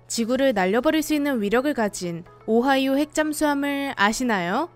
지구를 날려버릴 수 있는 위력을 가진 오하이오 핵잠수함을 아시나요?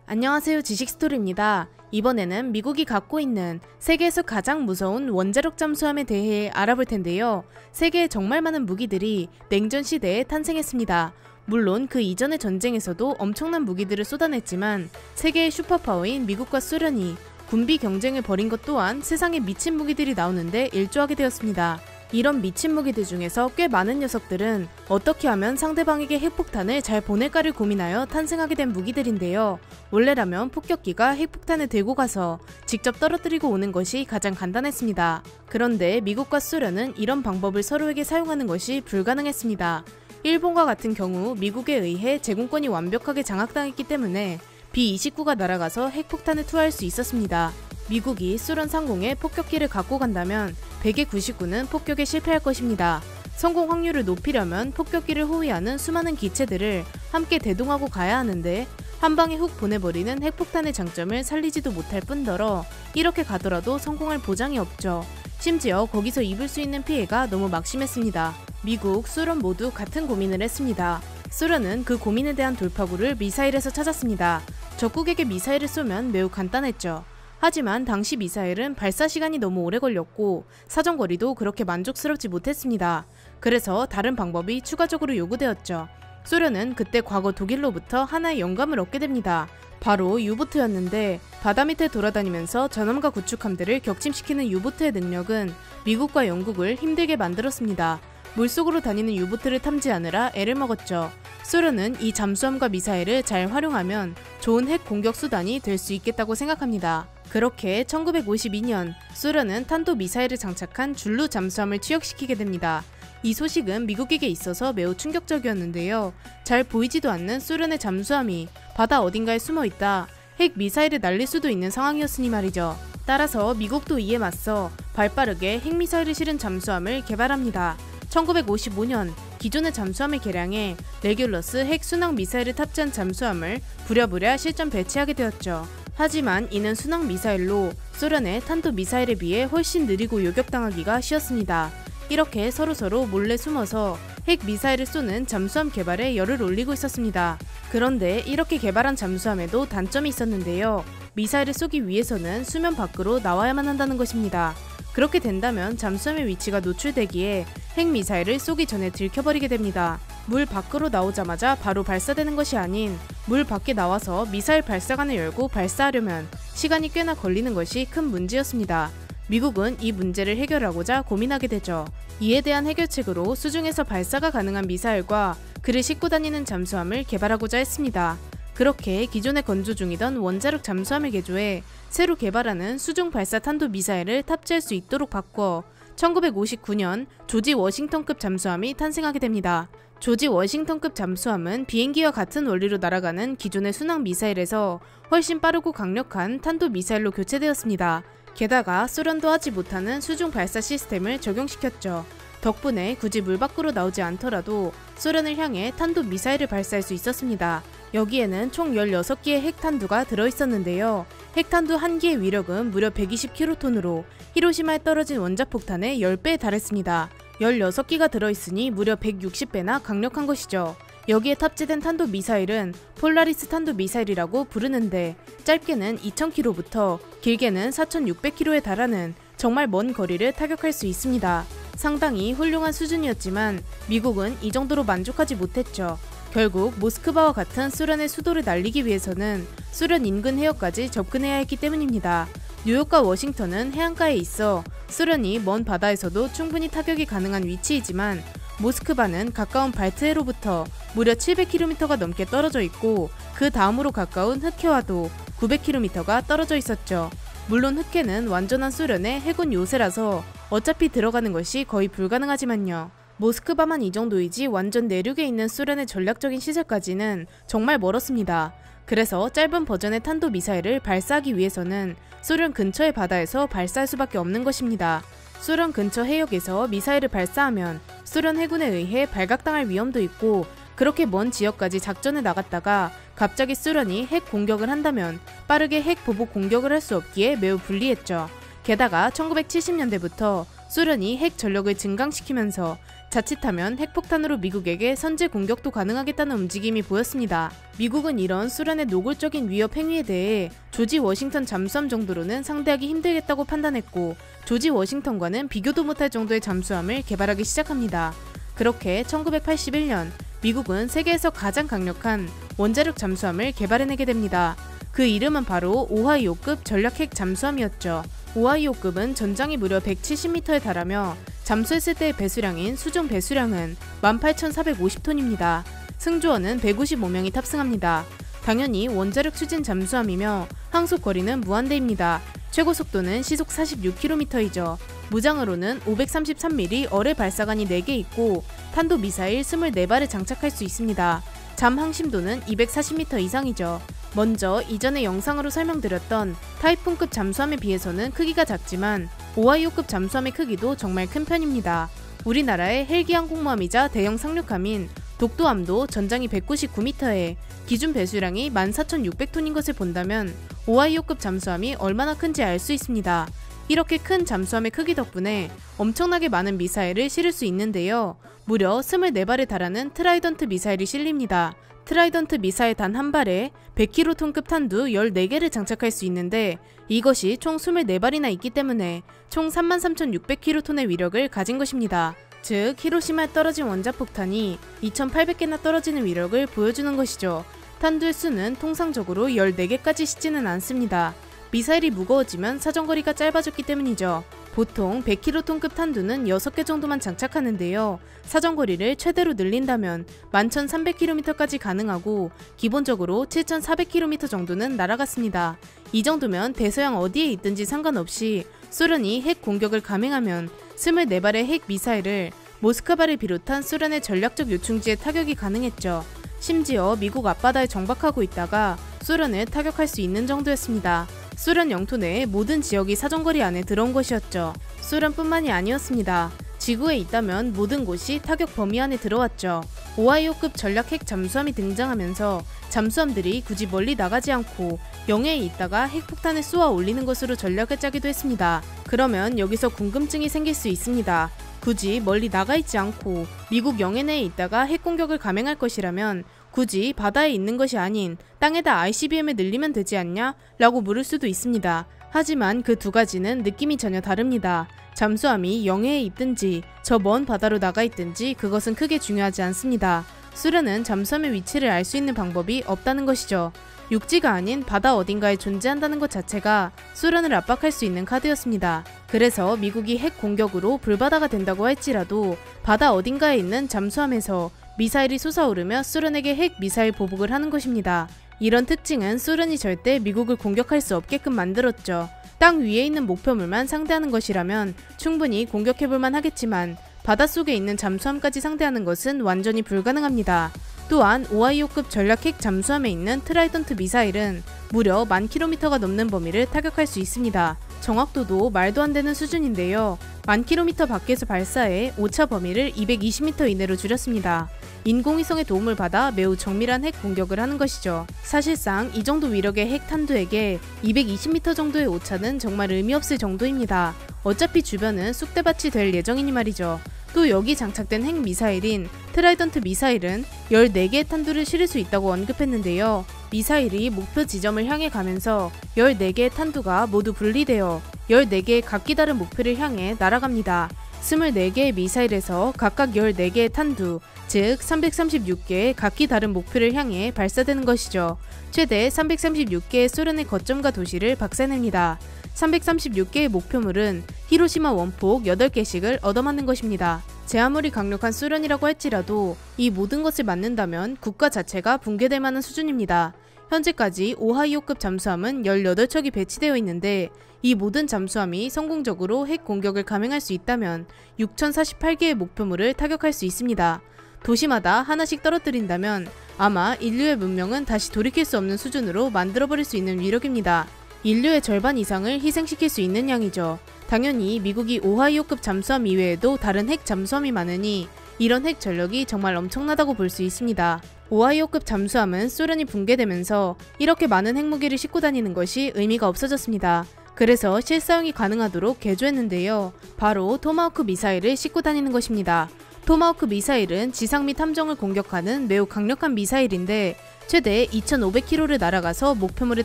안녕하세요, 지식스토리입니다. 이번에는 미국이 갖고 있는 세계에서 가장 무서운 원자력 잠수함에 대해 알아볼 텐데요. 세계에 정말 많은 무기들이 냉전 시대에 탄생했습니다. 물론 그 이전의 전쟁에서도 엄청난 무기들을 쏟아냈지만 세계의 슈퍼파워인 미국과 소련이 군비 경쟁을 벌인 것 또한 세상에 미친 무기들이 나오는데 일조하게 되었습니다. 이런 미친 무기들 중에서 꽤 많은 녀석들은 어떻게 하면 상대방에게 핵폭탄을 잘 보낼까를 고민하여 탄생하게 된 무기들인데요. 원래라면 폭격기가 핵폭탄을 들고 가서 직접 떨어뜨리고 오는 것이 가장 간단했습니다. 그런데 미국과 소련은 이런 방법을 서로에게 사용하는 것이 불가능했습니다. 일본과 같은 경우 미국에 의해 제공권이 완벽하게 장악당했기 때문에 B-29가 날아가서 핵폭탄을 투하할 수 있었습니다. 미국이 소련 상공에 폭격기를 갖고 간다면 100의 99는 폭격에 실패할 것입니다. 성공 확률을 높이려면 폭격기를 호위하는 수많은 기체들을 함께 대동하고 가야 하는데 한 방에 훅 보내버리는 핵폭탄의 장점을 살리지도 못할 뿐더러 이렇게 가더라도 성공할 보장이 없죠. 심지어 거기서 입을 수 있는 피해가 너무 막심했습니다. 미국, 소련 모두 같은 고민을 했습니다. 소련은 그 고민에 대한 돌파구를 미사일에서 찾았습니다. 적국에게 미사일을 쏘면 매우 간단했죠. 하지만 당시 미사일은 발사 시간이 너무 오래 걸렸고 사정거리도 그렇게 만족스럽지 못했습니다. 그래서 다른 방법이 추가적으로 요구되었죠. 소련은 그때 과거 독일로부터 하나의 영감을 얻게 됩니다. 바로 유보트였는데 바다 밑에 돌아다니면서 전함과 구축함들을 격침시키는 유보트의 능력은 미국과 영국을 힘들게 만들었습니다. 물속으로 다니는 유보트를 탐지하느라 애를 먹었죠. 소련은 이 잠수함과 미사일을 잘 활용하면 좋은 핵 공격 수단이 될 수 있겠다고 생각합니다. 그렇게 1952년 소련은 탄도미사일을 장착한 줄루 잠수함을 취역시키게 됩니다. 이 소식은 미국에게 있어서 매우 충격적이었는데요. 잘 보이지도 않는 소련의 잠수함이 바다 어딘가에 숨어있다 핵 미사일을 날릴 수도 있는 상황이었으니 말이죠. 따라서 미국도 이에 맞서 발빠르게 핵미사일을 실은 잠수함을 개발합니다. 1955년 기존의 잠수함을 개량해 레귤러스 핵 순항 미사일을 탑재한 잠수함을 부랴부랴 실전 배치하게 되었죠. 하지만 이는 순항 미사일로 소련의 탄도 미사일에 비해 훨씬 느리고 요격당하기가 쉬웠습니다. 이렇게 서로서로 몰래 숨어서 핵 미사일을 쏘는 잠수함 개발에 열을 올리고 있었습니다. 그런데 이렇게 개발한 잠수함에도 단점이 있었는데요. 미사일을 쏘기 위해서는 수면 밖으로 나와야만 한다는 것입니다. 그렇게 된다면 잠수함의 위치가 노출되기에 핵미사일을 쏘기 전에 들켜버리게 됩니다. 물 밖으로 나오자마자 바로 발사되는 것이 아닌 물 밖에 나와서 미사일 발사관을 열고 발사하려면 시간이 꽤나 걸리는 것이 큰 문제였습니다. 미국은 이 문제를 해결하고자 고민하게 되죠. 이에 대한 해결책으로 수중에서 발사가 가능한 미사일과 그를 싣고 다니는 잠수함을 개발하고자 했습니다. 그렇게 기존에 건조 중이던 원자력 잠수함을 개조해 새로 개발하는 수중 발사 탄도 미사일을 탑재할 수 있도록 바꿔 1959년 조지 워싱턴급 잠수함이 탄생하게 됩니다. 조지 워싱턴급 잠수함은 비행기와 같은 원리로 날아가는 기존의 순항 미사일에서 훨씬 빠르고 강력한 탄도 미사일로 교체되었습니다. 게다가 소련도 하지 못하는 수중 발사 시스템을 적용시켰죠. 덕분에 굳이 물 밖으로 나오지 않더라도 소련을 향해 탄도 미사일을 발사할 수 있었습니다. 여기에는 총 16개의 핵탄두가 들어있었는데요. 핵탄두 한 개의 위력은 무려 120킬로톤으로 히로시마에 떨어진 원자폭탄의 10배에 달했습니다. 16기가 들어있으니 무려 160배나 강력한 것이죠. 여기에 탑재된 탄도미사일은 폴라리스 탄도미사일이라고 부르는데 짧게는 2000km부터 길게는 4600km에 달하는 정말 먼 거리를 타격할 수 있습니다. 상당히 훌륭한 수준이었지만 미국은 이 정도로 만족하지 못했죠. 결국 모스크바와 같은 소련의 수도를 날리기 위해서는 소련 인근 해역까지 접근해야 했기 때문입니다. 뉴욕과 워싱턴은 해안가에 있어 소련이 먼 바다에서도 충분히 타격이 가능한 위치이지만 모스크바는 가까운 발트해로부터 무려 700km가 넘게 떨어져 있고 그 다음으로 가까운 흑해와도 900km가 떨어져 있었죠. 물론 흑해는 완전한 소련의 해군 요새라서 어차피 들어가는 것이 거의 불가능하지만요. 모스크바만 이 정도이지 완전 내륙에 있는 소련의 전략적인 시설까지는 정말 멀었습니다. 그래서 짧은 버전의 탄도미사일을 발사하기 위해서는 소련 근처의 바다에서 발사할 수밖에 없는 것입니다. 소련 근처 해역에서 미사일을 발사하면 소련 해군에 의해 발각당할 위험도 있고 그렇게 먼 지역까지 작전에 나갔다가 갑자기 소련이 핵 공격을 한다면 빠르게 핵 보복 공격을 할 수 없기에 매우 불리했죠. 게다가 1970년대부터 소련이 핵 전력을 증강시키면서 자칫하면 핵폭탄으로 미국에게 선제 공격도 가능하겠다는 움직임이 보였습니다. 미국은 이런 소련의 노골적인 위협 행위에 대해 조지 워싱턴 잠수함 정도로는 상대하기 힘들겠다고 판단했고, 조지 워싱턴과는 비교도 못할 정도의 잠수함을 개발하기 시작합니다. 그렇게 1981년 미국은 세계에서 가장 강력한 원자력 잠수함을 개발해내게 됩니다. 그 이름은 바로 오하이오급 전략핵 잠수함이었죠. 오하이오급은 전장이 무려 170m에 달하며 잠수했을 때의 배수량인 수중 배수량은 18,450톤입니다. 승조원은 155명이 탑승합니다. 당연히 원자력 추진 잠수함이며 항속 거리는 무한대입니다. 최고 속도는 시속 46km이죠. 무장으로는 533mm 어뢰 발사관이 4개 있고 탄도미사일 24발을 장착할 수 있습니다. 잠 항심도는 240m 이상이죠. 먼저 이전에 영상으로 설명드렸던 타이푼급 잠수함에 비해서는 크기가 작지만 오하이오급 잠수함의 크기도 정말 큰 편입니다. 우리나라의 헬기 항공모함이자 대형 상륙함인 독도함도 전장이 199m에 기준 배수량이 14,600톤인 것을 본다면 오하이오급 잠수함이 얼마나 큰지 알 수 있습니다. 이렇게 큰 잠수함의 크기 덕분에 엄청나게 많은 미사일을 실을 수 있는데요. 무려 24발에 달하는 트라이던트 미사일이 실립니다. 트라이던트 미사일 단 한 발에 100kg급 탄두 14개를 장착할 수 있는데 이것이 총 24발이나 있기 때문에 총 33,600kg의 위력을 가진 것입니다. 즉 히로시마에 떨어진 원자폭탄이 2,800개나 떨어지는 위력을 보여주는 것이죠. 탄두의 수는 통상적으로 14개까지 싣지는 않습니다. 미사일이 무거워지면 사정거리가 짧아졌기 때문이죠. 보통 100kg급 탄두는 6개 정도만 장착하는데요. 사정거리를 최대로 늘린다면 11,300km까지 가능하고 기본적으로 7,400km 정도는 날아갔습니다. 이 정도면 대서양 어디에 있든지 상관없이 소련이 핵 공격을 감행하면 24발의 핵 미사일을 모스크바를 비롯한 소련의 전략적 요충지에 타격이 가능했죠. 심지어 미국 앞바다에 정박하고 있다가 소련을 타격할 수 있는 정도였습니다. 소련 영토 내의 모든 지역이 사정거리 안에 들어온 것이었죠. 소련뿐만이 아니었습니다. 지구에 있다면 모든 곳이 타격 범위 안에 들어왔죠. 오하이오급 전략 핵 잠수함이 등장하면서 잠수함들이 굳이 멀리 나가지 않고 영해에 있다가 핵폭탄을 쏘아 올리는 것으로 전략을 짜기도 했습니다. 그러면 여기서 궁금증이 생길 수 있습니다. 굳이 멀리 나가 있지 않고 미국 영해 내에 있다가 핵 공격을 감행할 것이라면 굳이 바다에 있는 것이 아닌 땅에다 ICBM을 늘리면 되지 않냐? 라고 물을 수도 있습니다. 하지만 그 두 가지는 느낌이 전혀 다릅니다. 잠수함이 영해에 있든지 저 먼 바다로 나가 있든지 그것은 크게 중요하지 않습니다. 소련은 잠수함의 위치를 알 수 있는 방법이 없다는 것이죠. 육지가 아닌 바다 어딘가에 존재한다는 것 자체가 소련을 압박할 수 있는 카드였습니다. 그래서 미국이 핵 공격으로 불바다가 된다고 할지라도 바다 어딘가에 있는 잠수함에서 미사일이 솟아오르며 소련에게 핵 미사일 보복을 하는 것입니다. 이런 특징은 소련이 절대 미국을 공격할 수 없게끔 만들었죠. 땅 위에 있는 목표물만 상대하는 것이라면 충분히 공격해볼만 하겠지만 바닷속에 있는 잠수함까지 상대하는 것은 완전히 불가능합니다. 또한 오하이오급 전략핵 잠수함에 있는 트라이던트 미사일은 무려 10,000km가 넘는 범위를 타격할 수 있습니다. 정확도도 말도 안 되는 수준인데요. 10,000km 밖에서 발사해 오차 범위를 220m 이내로 줄였습니다. 인공위성의 도움을 받아 매우 정밀한 핵 공격을 하는 것이죠. 사실상 이 정도 위력의 핵 탄두에게 220m 정도의 오차는 정말 의미 없을 정도입니다. 어차피 주변은 쑥대밭이 될 예정이니 말이죠. 또 여기 장착된 핵 미사일인 트라이던트 미사일은 14개의 탄두를 실을 수 있다고 언급했는데요. 미사일이 목표 지점을 향해 가면서 14개의 탄두가 모두 분리되어 14개의 각기 다른 목표를 향해 날아갑니다. 24개의 미사일에서 각각 14개의 탄두, 즉 336개의 각기 다른 목표를 향해 발사되는 것이죠. 최대 336개의 소련의 거점과 도시를 박살냅니다. 336개의 목표물은 히로시마 원폭 8개씩을 얻어맞는 것입니다. 제 아무리 강력한 소련이라고 할지라도 이 모든 것을 맞는다면 국가 자체가 붕괴될 만한 수준입니다. 현재까지 오하이오급 잠수함은 18척이 배치되어 있는데 이 모든 잠수함이 성공적으로 핵 공격을 감행할 수 있다면 6,048개의 목표물을 타격할 수 있습니다. 도시마다 하나씩 떨어뜨린다면 아마 인류의 문명은 다시 돌이킬 수 없는 수준으로 만들어버릴 수 있는 위력입니다. 인류의 절반 이상을 희생시킬 수 있는 양이죠. 당연히 미국이 오하이오급 잠수함 이외에도 다른 핵 잠수함이 많으니 이런 핵 전력이 정말 엄청나다고 볼 수 있습니다. 오하이오급 잠수함은 소련이 붕괴되면서 이렇게 많은 핵무기를 싣고 다니는 것이 의미가 없어졌습니다. 그래서 실사용이 가능하도록 개조했는데요. 바로 토마호크 미사일을 싣고 다니는 것입니다. 토마호크 미사일은 지상 및 함정을 공격하는 매우 강력한 미사일인데 최대 2,500km를 날아가서 목표물을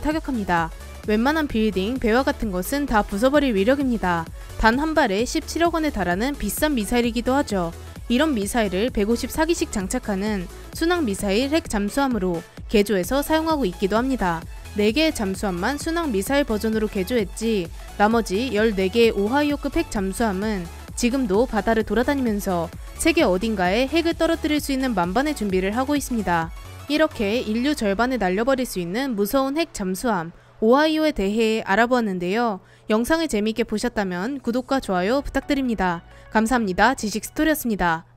타격합니다. 웬만한 빌딩, 배와 같은 것은 다 부숴버릴 위력입니다. 단 한 발에 17억 원에 달하는 비싼 미사일이기도 하죠. 이런 미사일을 154기씩 장착하는 순항미사일 핵 잠수함으로 개조해서 사용하고 있기도 합니다. 4개의 잠수함만 순항미사일 버전으로 개조했지 나머지 14개의 오하이오급 핵 잠수함은 지금도 바다를 돌아다니면서 세계 어딘가에 핵을 떨어뜨릴 수 있는 만반의 준비를 하고 있습니다. 이렇게 인류 절반을 날려버릴 수 있는 무서운 핵 잠수함 오하이오에 대해 알아보았는데요. 영상을 재미있게 보셨다면 구독과 좋아요 부탁드립니다. 감사합니다. 지식스토리였습니다.